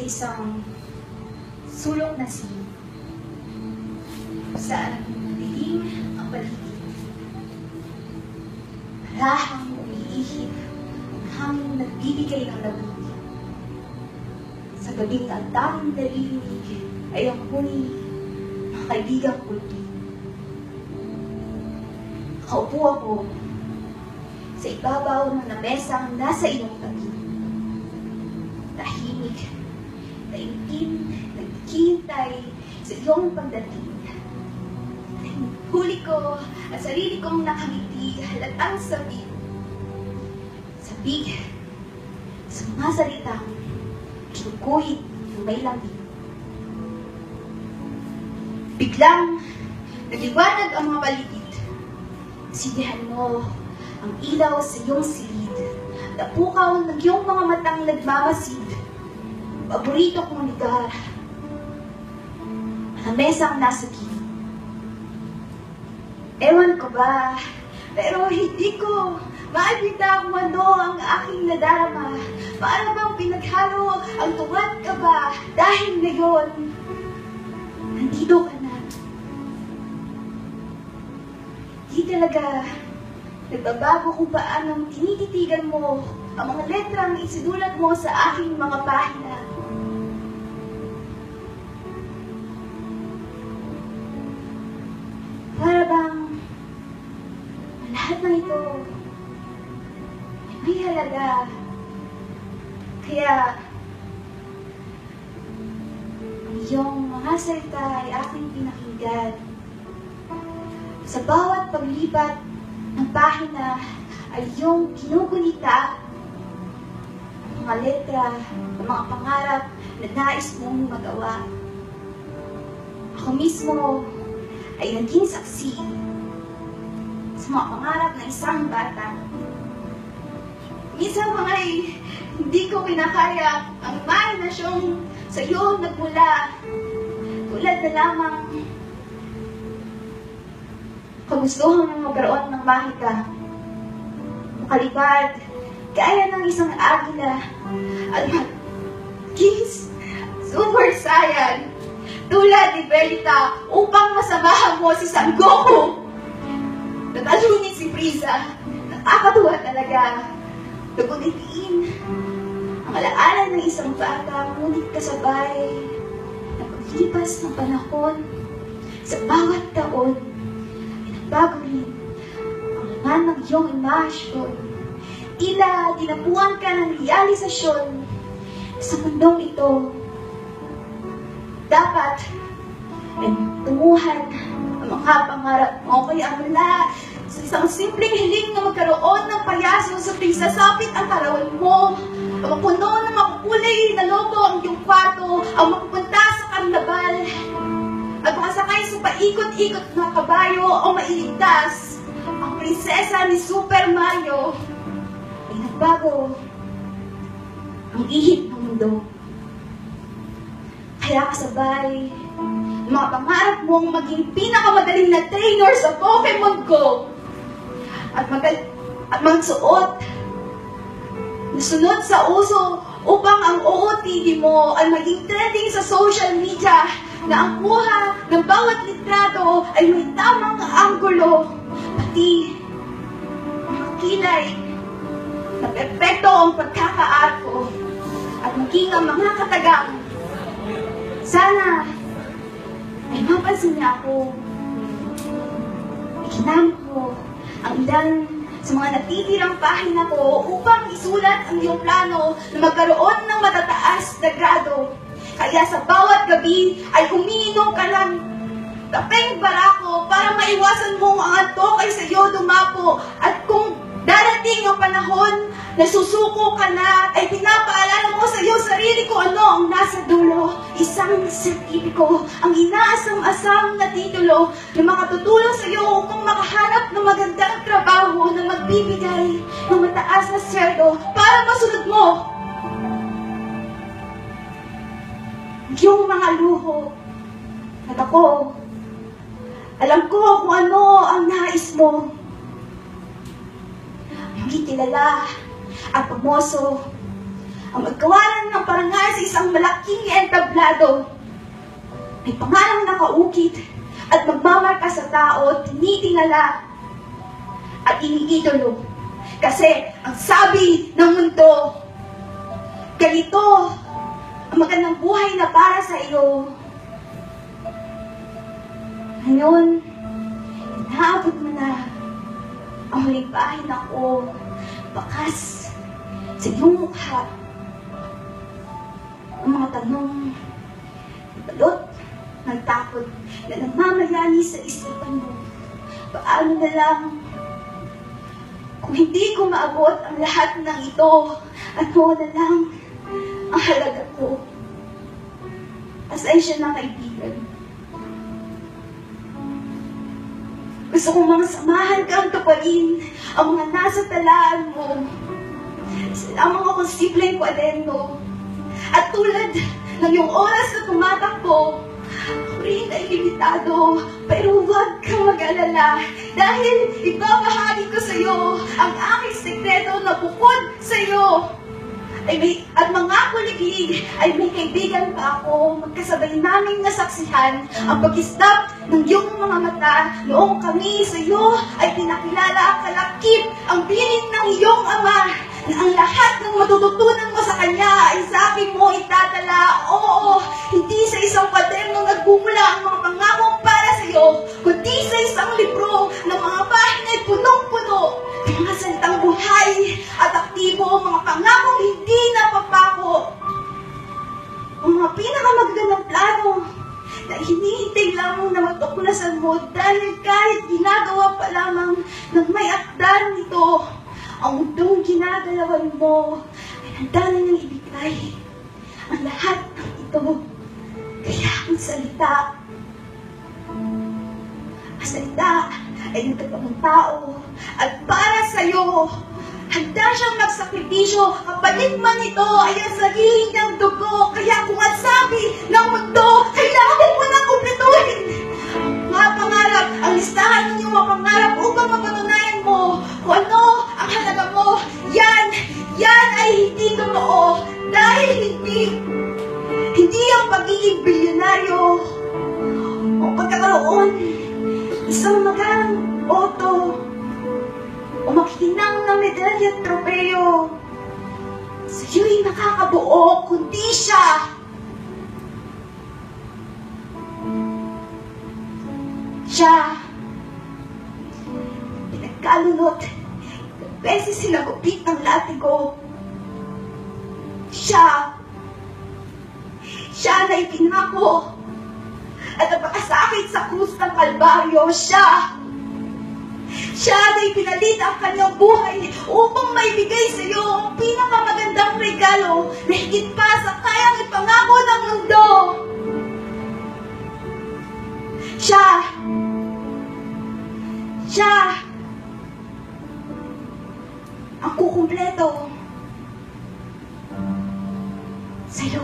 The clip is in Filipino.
isang sulok na silid, saan dilim ang paligid. Marahang umiihip ang hangin nagbibigay ng lamig. Sa gabing ang tanging narinig ay ang huni ng kaibigang kulti. Nakaupo ako sa ibabaw ng lamesang nasa iyong tabi. Tahimik, taimtim, naghihintay sa iyong pagdating. Huli ko at sarili kong nakangiti halatang sabi. Sabi sa mga salitang kinukuhit ng may lambing. Biglang naliwanag ang mga paligid. Sindihan mo ang ilaw sa iyong silid. Napukaw ng iyong mga matang nagmamasid. Paborito kong lugar. Ang mesang nasa gilid. Ewan ko ba, pero hindi ko maibita kung ano ang aking nadarama. Para bang pinaghalo ang tuwad ka ba dahil ngayon, nandito ka na. Di talaga nagbabago kung paanong tinititigan mo ang mga letrang isinulat mo sa aking mga pahina. Para bang lahat ng ito ay may halaga. Kaya ang iyong mga salita ay aking pinakinggan. Sa bawat paglipat ng pahina ay iyong kinugunita ang mga letra, ang mga pangarap na nais mong magawa. Ako mismo ay naging saksi sa mga pangarap ng isang bata. Minsan pa nga'y hindi ko kinakaya ang imaginasyong sa iyo nagmula. Tulad na lamang kagustuhan ng magkaroon ng mahika. Makalipad, gaya ng isang agila at mag-kiss Super Saiyan tulad ni Belita upang masamahan mo si Son Goku. Natalunin si Frieza. Nakakatuwa talaga. Nagulitiin ang alaala ng isang bata, ngunit kasabay na paglipas ng panahon sa bawat taon ay nagbago rin ang laman ng iyong imasyon. Tila tinapuan ka ng realisasyon sa mundong ito. Dapat ay tumuhan ang mga pangarap mo, kaya mula sa isang simpleng hiling na magkaroon ng payaso sa pisasapit ang karawan mo, ang mapuno ng makukulay na logo ang iyong kwarto, ang mapupunta sa karnaval, at makasakay sa paikot-ikot na kabayo o mailigtas, ang prinsesa ni Super Mario, ay nagbago ang ihip ng mundo. Kaya kasabay, mga pangarap mong maging pinakamagaling na trainer sa Pokemon Go at magsuot na sunod sa uso upang ang OOTD mo ay maging trending sa social media na ang kuha ng bawat litrato ay may tamang anggulo, pati mga kilay na perpekto ang pagkakaarko at maging ang mga katagang. Sana ay mapansin niya ako. Ikinamit ko ang ilan sa mga natitirang pahina ko upang isulat ang iyong plano na magkaroon ng matataas na grado. Kaya sa bawat gabi ay umiinom ka ng tapeng barako para maiwasan mong ang antok ay sa iyo dumapo. At kung darating ang panahon na susuko ka na, ay pinapaalala mo sa iyo sarili ko ano ang nasa dulo. Isang sertipiko, ang inaasam-asam na titulo na makatutulong sa iyo upang makahanap ng magandang trabaho na magbibigay ng mataas na sweldo para masunod mo yung mga luho. At ako, alam ko kung ano ang nais mo. Maging kilala at pamoso ang magkawalan ng parangal sa isang malaking entablado. May pangalang nakaukit at magmamarka sa tao, tinitingala at iniidolo. Kasi ang sabi ng mundo, ganito ang magandang buhay na para sa iyo. Ngayon, inaabot mo na ang huling bahay na ko, bakas sa iyong mukha. Ang mga tanong, balot ng takot na nagmamayani sa isipan mo. Paano na lang kung hindi ko maabot ang lahat ng ito, ano na lang ang halaga ko? Pasensya na, kaibigan. Gusto kong mga samahan kang tuparin ang mga nasa talaan mo. Lamang akong simpleng kwaderno. At tulad ng iyong oras na tumatakbo, ako rin ay limitado. Pero huwag kang mag-alala dahil ibabahagi ko sa iyo ang aking sekreto na bukod sa iyo. At mga kuliglig ay may kaibigan pa ako. Magkasabay namin nasaksihan ang pag-islap ng iyong mga mata noong kami sa iyo ay pinakilala kalakip ang bilin ng iyong ama na ang lahat ng matututunan mo sa kanya ay sa akin mo itatala. Oo, hindi sa isang kwaderno nagbumula ang mga pangakong para sa iyo, kundi sa isang libro ng mga pahina ay punong-puno ng mga salitang buhay at aktibo, mga pangakong hindi napapako. Ang mga pinakamagandang plano na hinihintay lamang na matuklasan mo dahil kahit ginagawa pa lamang ng may akdan nito, ang mundong ginagalawan mo ay handa na niyang ibigay ang lahat ng ito. Kaya ang salita ay nagkatawang tao at para sa iyo, handa siyang magsakripisyo, kapalit man ito ay ang sarili niyang dugo. Kaya kung ang sabi ng mundo, kailangan mo nang kumpletuhin mga pangarap, ang listahan ng iyong mga pangarap upang mapatunayan mo kung ano ang halaga mo. Yan ay hindi totoo dahil hindi ang pagiging bilyonaryo o pagkakaroon isang magandang auto o makinang na medalya at tropeyo sa iyo'y nakakabuo, kundi siya pinagkalunod ng beses sinagupit ng latigo. Siya na ipinako at napakasakit sa krus ng Kalbaryo. Siya na ipinalit ang kanyang buhay upang maibigay sa iyo ang pinakamagandang regalo na higit pa sa kayang ipangako ng mundo. Siya ang kukumpleto sa iyo.